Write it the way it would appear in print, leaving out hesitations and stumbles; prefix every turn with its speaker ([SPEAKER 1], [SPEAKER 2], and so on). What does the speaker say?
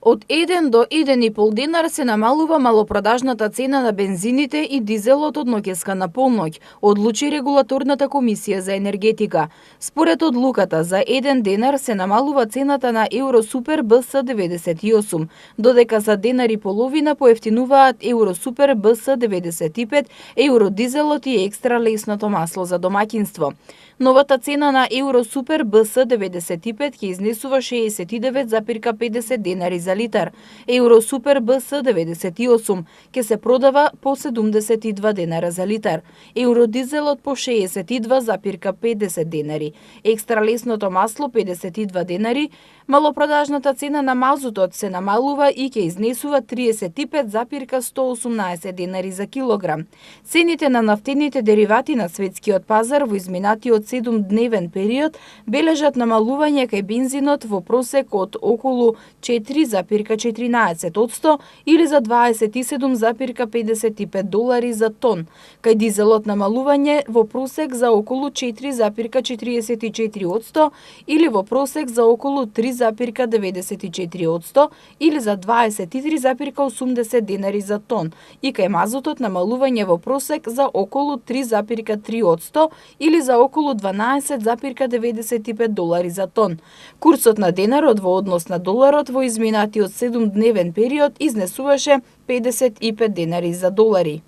[SPEAKER 1] Од 1 до 1,5 динар се намалува малопродажната цена на бензините и дизелот од ноќеска на полноќ, одлучи регулаторната комисија за енергетика. Според одлуката, за 1 денар се намалува цената на Евросупер БС 98, додека за денар и половина поевтинуваат Евросупер БС 95, евродизелот и екстра лесното масло за домаќинство. Новата цена на Евросупер БС 95 ќе изнесува 69,50 денари за литар. Евросупер БС 98 ќе се продава по 72 денара за литар. Евродизелот по 62,50 денари. Екстра лесното масло 52 денари. Малопродажната цена на мазутот се намалува и ќе изнесува 35,118 денари за килограм. Цените на нафтените деривати на светскиот пазар во изминатиот 7-дневен период бележат намалување кај бензинот во просек од околу 4,14% или за 27,55 долари за тон, кај дизелот намалување во просек за околу 4,44% или во просек за околу 3,94% или за 23,80 денари за тон, и кај мазутот намалување во просек за околу 3,3% или за околу 12,95 долари за тон. Курсот на денарот во однос на доларот во изминатиот 7-дневен период изнесуваше 55 денари за долари.